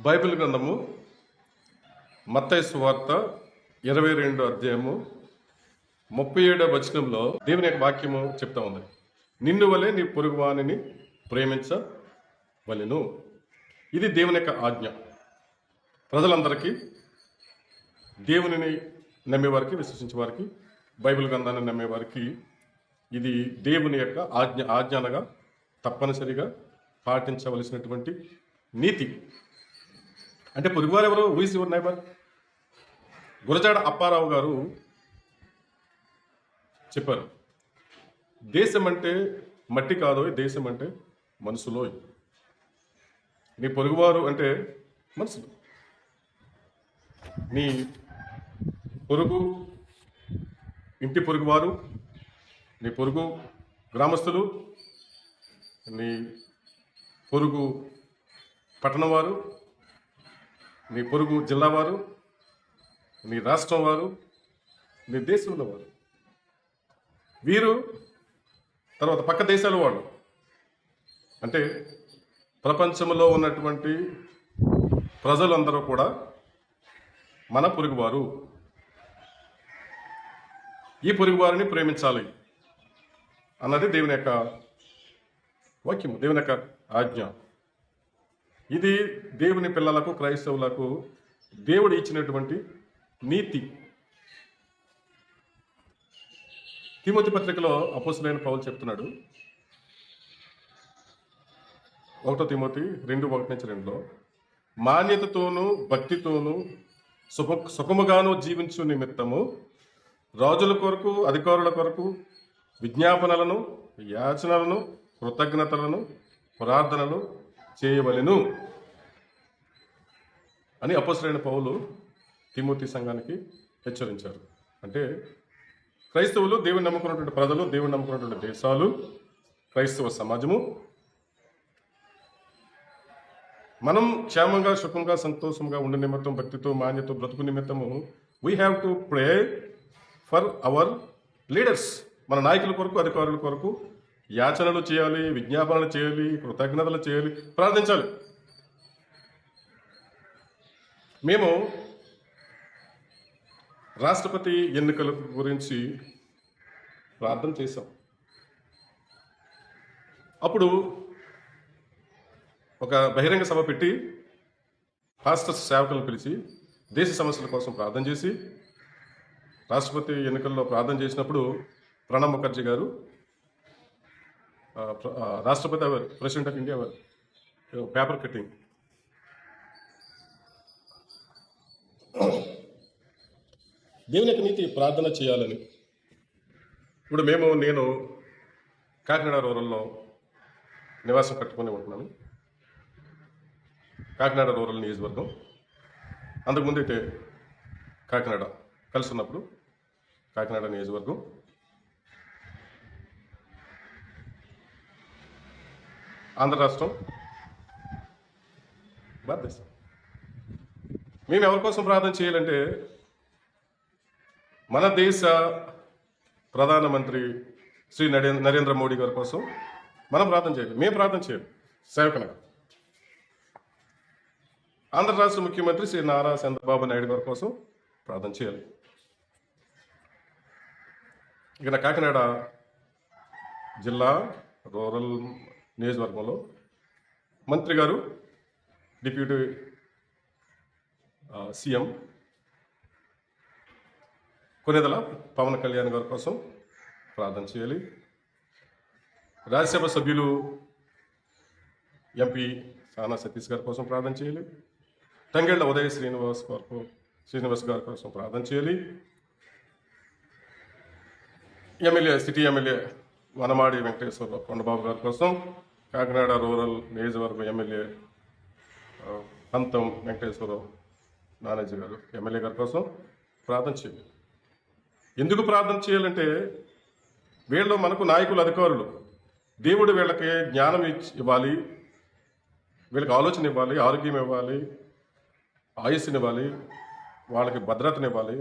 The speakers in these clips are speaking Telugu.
బైబిల్ గ్రంథము మత్తయి సువార్త 22 అధ్యాయము 37 వచనంలో దేవుని యొక్క వాక్యము చెప్తా ఉంది. నిన్ను వలె నీ పొరుగువానిని ప్రేమించవలెను. ఇది దేవుని యొక్క ఆజ్ఞ. ప్రజలందరికీ, దేవునిని నమ్మేవారికి, విశ్వసించే వారికి, బైబిల్ గ్రంథాన్ని నమ్మేవారికి ఇది దేవుని యొక్క ఆజ్ఞనగా తప్పనిసరిగా పాటించవలసినటువంటి నీతి. అంటే పొరుగువారు ఎవరు? ఊసి యువర్ నైబర్. గురజాడ అప్పారావు గారు చెప్పారు, దేశం అంటే మట్టి కాదో, దేశం అంటే మనసులో. నీ పొరుగువారు అంటే మనసులు. నీ పొరుగు, ఇంటి పొరుగువారు, నీ పొరుగు గ్రామస్తులు, నీ పొరుగు పట్టణం వారు, నీ పొరుగు జిల్లా వారు, నీ రాష్ట్రం వారు, నీ దేశంలో వారు, వీరు తర్వాత పక్క దేశాల వాళ్ళు. అంటే ప్రపంచంలో ఉన్నటువంటి ప్రజలందరూ కూడా మన పొరుగువారు. ఈ పొరుగువారిని ప్రేమించాలి అన్నది దేవుని యొక్క వాక్యము, దేవుని యొక్క ఆజ్ఞ. ఇది దేవుని పిల్లలకు, క్రైస్తవులకు దేవుడు ఇచ్చినటువంటి నీతి. తిమోతి పత్రికలో అపోస్తలుడైన పౌలు చెప్తున్నాడు, 1 తిమోతి 2:1-2లో మాన్యతతోనూ భక్తితోనూ సుఖముగాను జీవించు నిమిత్తము రాజుల కొరకు, అధికారుల కొరకు విజ్ఞాపనలను, యాచనలను, కృతజ్ఞతలను, ప్రార్థనలు చేయవలెను అని అపోస్తలుడైన పౌలు తిమోతి సంఘానికి హెచ్చరించారు. అంటే క్రైస్తవులు, దేవుని నమ్ముకున్నటువంటి ప్రజలు, దేవుని నమ్ముకున్నటువంటి దేశాలు, క్రైస్తవ సమాజము మనం క్షేమంగా, సుఖంగా, సంతోషంగా ఉండే నిమిత్తం, భక్తితో, మాన్యతో బ్రతుకు నిమిత్తము we have to pray for hour leaders. మన నాయకుల కొరకు, అధికారుల కొరకు యాచనలు చేయాలి, విజ్ఞాపనలు చేయాలి, కృతజ్ఞతలు చేయాలి, ప్రార్థించాలి. మేము రాష్ట్రపతి ఎన్నికల గురించి ప్రార్థన చేశాం. అప్పుడు ఒక బహిరంగ సభ పెట్టి పాస్టర్స్, సేవకులను పిలిచి దేశ సమస్యల కోసం ప్రార్థన చేసి, రాష్ట్రపతి ఎన్నికల్లో ప్రార్థన చేసినప్పుడు ప్రణబ్ ముఖర్జీ గారు, రాష్ట్రపతి అవారు, ప్రెసిడెంట్ ఆఫ్ ఇండియా అవారు, పేపర్ కటింగ్. దేవుని యొక్క నీతి ప్రార్థన చేయాలని. ఇప్పుడు నేను కాకినాడ రూరల్లో నివాసం కట్టుకుని ఉంటున్నాను. కాకినాడ రూరల్ నియోజకవర్గం. అంతకుముందు అయితే కాకినాడ కలిసి ఉన్నప్పుడు కాకినాడ నియోజకవర్గం. ఆంధ్ర రాష్ట్రం, భారతదేశం. మేము ఎవరి కోసం ప్రార్థన చేయాలంటే మన దేశ ప్రధానమంత్రి శ్రీ నరేంద్ర మోడీ గారి కోసం మనం ప్రార్థన చేయాలి. మేము ప్రార్థన చేయాలి సేవకునిగా. ఆంధ్ర రాష్ట్ర ముఖ్యమంత్రి శ్రీ నారా చంద్రబాబు నాయుడు గారి కోసం ప్రార్థన చేయాలి. ఇక కాకినాడ జిల్లా రూరల్ నియోజకవర్గంలో మంత్రి గారు, డిప్యూటీ సీఎం కొనేదల పవన్ కళ్యాణ్ గారి కోసం ప్రార్థన చేయాలి. రాజ్యసభ సభ్యులు ఎంపీ సానా సతీష్ గారి కోసం ప్రార్థన చేయాలి. తంగెళ్ల ఉదయ శ్రీనివాస్ గారి కోసం ప్రార్థన చేయాలి. MLA, city MLA Vanamadi Venkateswara Rao Kondababu గారి కోసం, కాకినాడ రూరల్ నియోజకవర్గం ఎమ్మెల్యే పంతం వెంకటేశ్వరరావు నానాజీ గారు ఎమ్మెల్యే గారి కోసం ప్రార్థన చేయాలి. ఎందుకు ప్రార్థన చేయాలంటే వీళ్ళు మనకు నాయకులు, అధికారులు. దేవుడు వీళ్ళకి జ్ఞానం ఇవ్వాలి, వీళ్ళకి ఆలోచన ఇవ్వాలి, ఆరోగ్యం ఇవ్వాలి, ఆయుస్సునివ్వాలి, వాళ్ళకి భద్రతనివ్వాలి,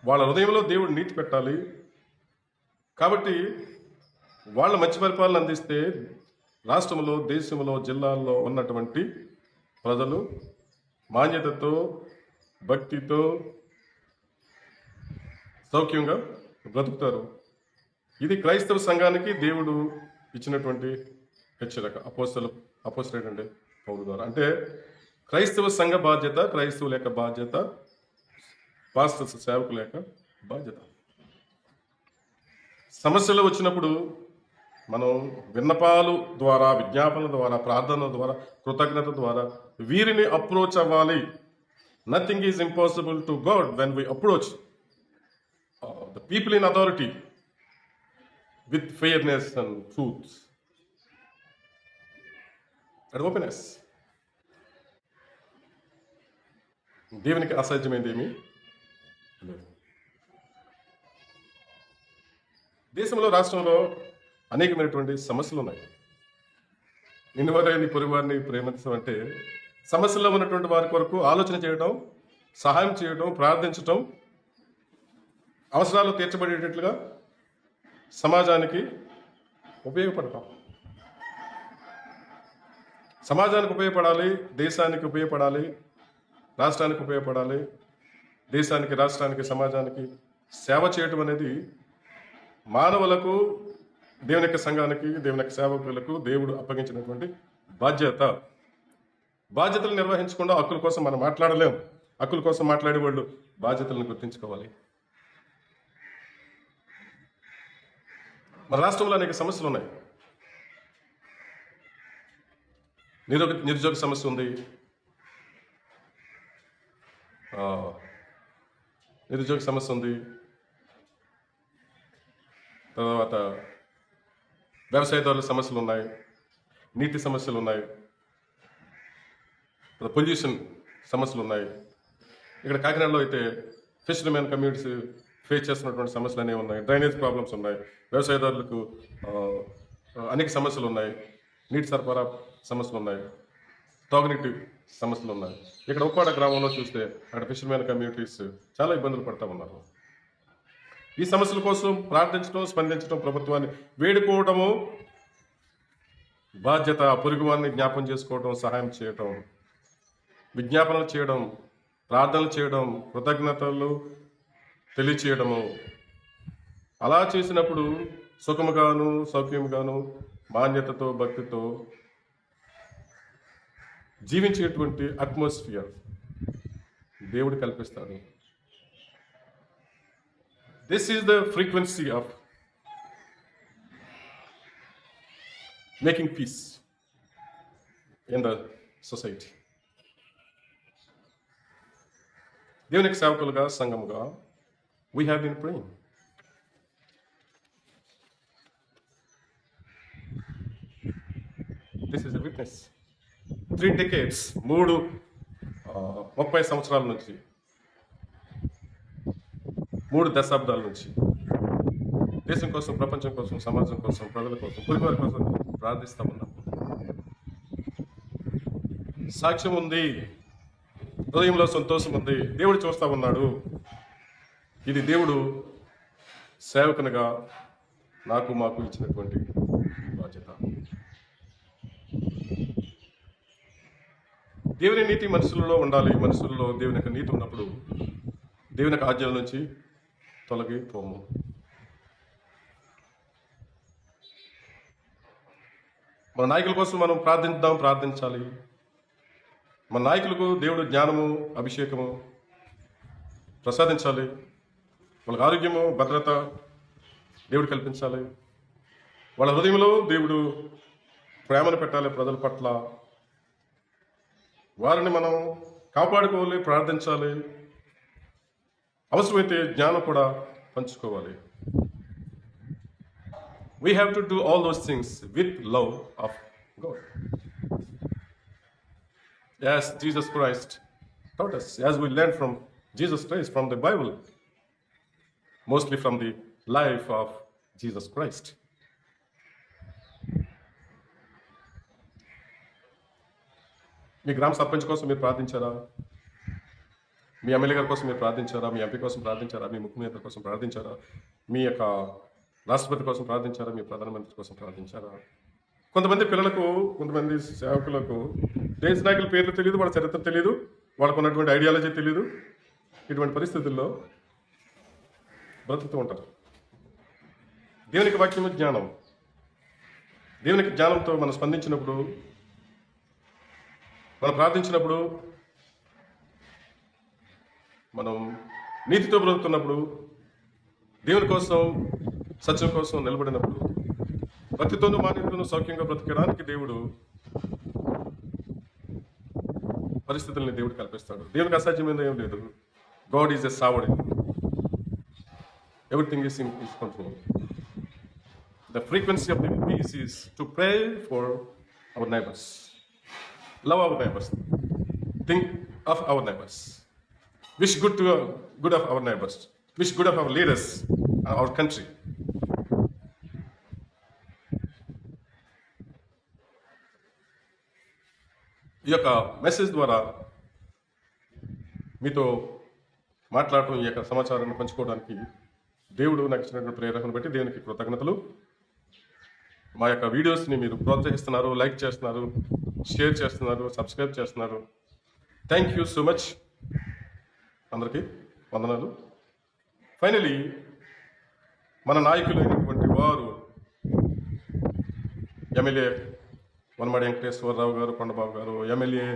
వాళ్ళ హృదయంలో దేవుడు నీతి పెట్టాలి. కాబట్టి వాళ్ళ మంచి పరిపాలన అందిస్తే రాష్ట్రంలో, దేశంలో, జిల్లాల్లో ఉన్నటువంటి ప్రజలు మాన్యతతో, భక్తితో, సౌఖ్యంగా బ్రతుకుతారు. ఇది క్రైస్తవ సంఘానికి దేవుడు ఇచ్చినటువంటి హెచ్చరిక అపోస్తలుడైన పౌలు ద్వారా. అంటే క్రైస్తవ సంఘ బాధ్యత, క్రైస్తవుల యొక్క బాధ్యత, పాస్టర్స్ సేవకుల యొక్క బాధ్యత. సమస్యలు వచ్చినప్పుడు మనం విన్నపాలు ద్వారా, విజ్ఞాపనల ద్వారా, ప్రార్థనల ద్వారా, కృతజ్ఞత ద్వారా వీరిని అప్రోచ్ అవ్వాలి. Nothing is impossible to God when we approach the people in authority with fairness and truth and openness. దేవునికి అసాధ్యమైంది ఏమీ లేదు. దేశంలో, రాష్ట్రంలో అనేకమైనటువంటి సమస్యలు ఉన్నాయి. నిన్నవారిని పొరుగువారిని ప్రేమించడం అంటే సమస్యల్లో ఉన్నటువంటి వారి కొరకు ఆలోచన చేయడం, సహాయం చేయడం, ప్రార్థించటం, అవసరాలు తీర్చబడేటట్లుగా సమాజానికి ఉపయోగపడటం. సమాజానికి ఉపయోగపడాలి, దేశానికి ఉపయోగపడాలి, రాష్ట్రానికి ఉపయోగపడాలి. దేశానికి, రాష్ట్రానికి, సమాజానికి సేవ చేయటం అనేది మానవులకు, దేవుని యొక్క సంఘానికి, దేవుని యొక్క సేవకులకు దేవుడు అప్పగించినటువంటి బాధ్యత. బాధ్యతలు నిర్వహించకుండా హక్కుల కోసం మనం మాట్లాడలేం. హక్కుల కోసం మాట్లాడే వాళ్ళు బాధ్యతలను గుర్తించుకోవాలి. మన రాష్ట్రంలో అనేక సమస్యలు ఉన్నాయి. నిరుద్యోగ సమస్య ఉంది. నిరుద్యోగ సమస్య ఉంది. తర్వాత వ్యవసాయదారుల సమస్యలు ఉన్నాయి, నీటి సమస్యలు ఉన్నాయి, పొల్యూషన్ సమస్యలు ఉన్నాయి. ఇక్కడ కాకినాడలో అయితే ఫిషర్మెన్ కమ్యూనిటీస్ ఫేస్ చేస్తున్నటువంటి సమస్యలు అనేవి ఉన్నాయి. డ్రైనేజ్ ప్రాబ్లమ్స్ ఉన్నాయి. వ్యవసాయదారులకు అనేక సమస్యలు ఉన్నాయి. నీటి సరఫరా సమస్యలు ఉన్నాయి. తాగునీటి సమస్యలు ఉన్నాయి. ఇక్కడ ఉప్పాడ గ్రామంలో చూస్తే అక్కడ ఫిషర్మెన్ కమ్యూనిటీస్ చాలా ఇబ్బందులు పడుతూ ఉన్నారు. ఈ సమస్యల కోసం ప్రార్థించడం, స్పందించడం, ప్రభుత్వాన్ని వేడుకోవటము బాధ్యత. పొరుగువారిని జ్ఞాపం చేసుకోవడం, సహాయం చేయటం, విజ్ఞాపనలు చేయడం, ప్రార్థనలు చేయడం, కృతజ్ఞతలు తెలియచేయడము. అలా చేసినప్పుడు సుఖముగాను, సౌఖ్యముగాను, మాన్యతతో, భక్తితో జీవించేటువంటి అట్మాస్ఫియర్ దేవుడు కల్పిస్తాడు. This is the frequency of making peace in the society. దేవునికి సేవకులుగా, సంఘముగా we have been praying. This is a witness. 3 decades, 30 సంవత్సరాల నుంచి, 3 దశాబ్దాల నుంచి దేశం కోసం, ప్రపంచం కోసం, సమాజం కోసం, ప్రజల కోసం, పొరుగువారి కోసం ప్రార్థిస్తా ఉన్నాం. సాక్ష్యం ఉంది, హృదయంలో సంతోషం ఉంది. దేవుడు చూస్తా ఉన్నాడు. ఇది దేవుడు సేవకునిగా మాకు ఇచ్చినటువంటి బాధ్యత. దేవుని నీతి మనుషులలో ఉండాలి. మనుషుల్లో దేవుని యొక్క నీతి ఉన్నప్పుడు దేవుని యొక్క ఆజ్ఞల నుంచి తొలగిపోము. మన నాయకుల కోసం మనం ప్రార్థించాలి. మన నాయకులకు దేవుడు జ్ఞానము, అభిషేకము ప్రసాదించాలి. వాళ్ళకి ఆరోగ్యము, భద్రత దేవుడు కల్పించాలి. వాళ్ళ హృదయంలో దేవుడు ప్రేమను పెట్టాలి ప్రజల పట్ల. వారిని మనం కాపాడుకోవాలి, ప్రార్థించాలి. అవసరమైతే జ్ఞానం కూడా పంచుకోవాలి. We have to do all those things with love of God. As Jesus Christ taught us, as we learn from Jesus Christ, from the Bible, mostly from the life of Jesus Christ. మీ గ్రామ సర్పంచ్ కోసం మీరు ప్రార్థించారా? మీ ఎమ్మెల్యే గారి కోసం మీరు ప్రార్థించారా? మీ ఎంపీ కోసం ప్రార్థించారా? మీ ముఖ్యమంత్రి కోసం ప్రార్థించారా? మీ యొక్క రాష్ట్రపతి కోసం ప్రార్థించారా? మీ ప్రధానమంత్రి కోసం ప్రార్థించారా? కొంతమంది పిల్లలకు, కొంతమంది సేవకులకు దేశ నాయకుల పేర్లు తెలియదు, వాళ్ళ చరిత్ర తెలియదు, వాళ్ళకు ఉన్నటువంటి ఐడియాలజీ తెలియదు. ఇటువంటి పరిస్థితుల్లో బ్రతుకుతూ ఉంటారు. దేవునికి వాక్యము జ్ఞానం. దేవునికి జ్ఞానంతో మనం స్పందించినప్పుడు, మనం ప్రార్థించినప్పుడు, మనం నీతితో బ్రతుకుతున్నప్పుడు, దేవుని కోసం సత్యం కోసం నిలబడినప్పుడు, భక్తితోనూ మాన్యతోనూ సౌఖ్యంగా బ్రతకడానికి దేవుడు పరిస్థితుల్ని దేవుడు కల్పిస్తాడు. దేవునికి అసాధ్యమైనది ఏం లేదు. God is a saviour. Everything is in his control. The frequency of the peace is to pray for our neighbors. Love our neighbors. Think of our neighbors. Wish good of our neighbors. Wish good of our leaders and our country. ఈ యొక్క మెసేజ్ ద్వారా మీతో మాట్లాడటం, ఈ యొక్క సమాచారాన్ని పంచుకోవడానికి దేవుడు నాకు ఇచ్చినటువంటి ప్రేరణను బట్టి దేవునికి కృతజ్ఞతలు. మా యొక్క వీడియోస్ని మీరు ప్రోత్సహిస్తున్నారు, లైక్ చేస్తున్నారు, షేర్ చేస్తున్నారు, సబ్స్క్రైబ్ చేస్తున్నారు. Thank you so much. అందరికీ వందనాలు. ఫైనలీ మన నాయకులు అయినటువంటి వారు ఎమ్మెల్యే వనమాడి వెంకటేశ్వరరావు గారు, కొండబాబు గారు, ఎమ్మెల్యే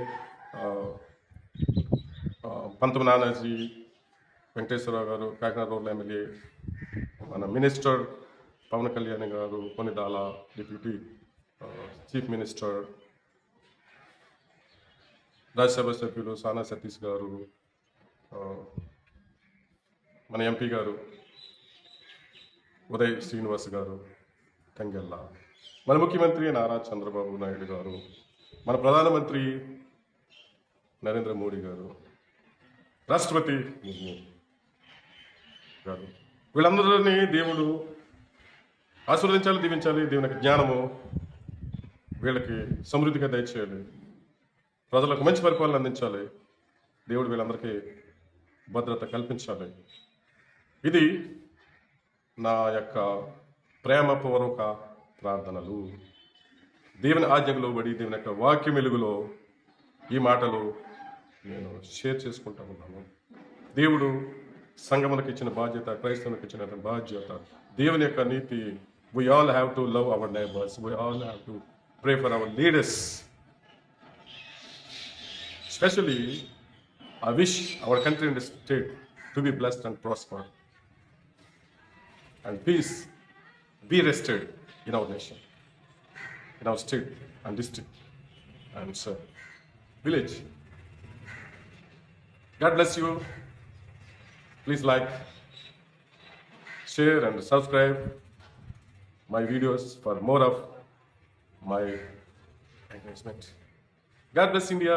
పంతొమ్మిది నానాజీ వెంకటేశ్వరరావు గారు, కాకినాడ రూరల్ ఎమ్మెల్యే, మన మినిస్టర్ పవన్ కళ్యాణ్ గారు, Konidela deputy chief minister, Rajya Sabha సభ్యులు సానా సతీష్ గారు, మన ఎంపీ గారు ఉదయ్ శ్రీనివాస్ గారు తంగెల్ల, మన ముఖ్యమంత్రి నారా చంద్రబాబు నాయుడు గారు, మన ప్రధానమంత్రి నరేంద్ర మోడీ గారు, రాష్ట్రపతి ముర్ము గారు, వీళ్ళందరినీ దేవుడు ఆశీర్వదించాలి, దీవించాలి. దేవుని యొక్క జ్ఞానము వీళ్ళకి సమృద్ధిగా దయచేయాలి. ప్రజలకు మంచి పరిపాలన అందించాలి. దేవుడు వీళ్ళందరికీ భద్రత కల్పించాలి. ఇది నా యొక్క ప్రేమపూర్వక ప్రార్థనలు. దేవుని ఆజ్ఞలో బడి, దేవుని యొక్క వాక్యం వెలుగులో ఈ మాటలు నేను షేర్ చేసుకుంటా ఉన్నాను. దేవుడు సంఘములకు ఇచ్చిన బాధ్యత, క్రైస్తవులకు ఇచ్చిన బాధ్యత, దేవుని యొక్క నీతి. We all have to love our neighbors. We all have to pray for our leaders. Especially, I wish our country and state to be blessed and prosper. And peace be rested in our nation, in our state and district and village. God bless you. Please like, share and subscribe my videos for more of my engagement. God bless India.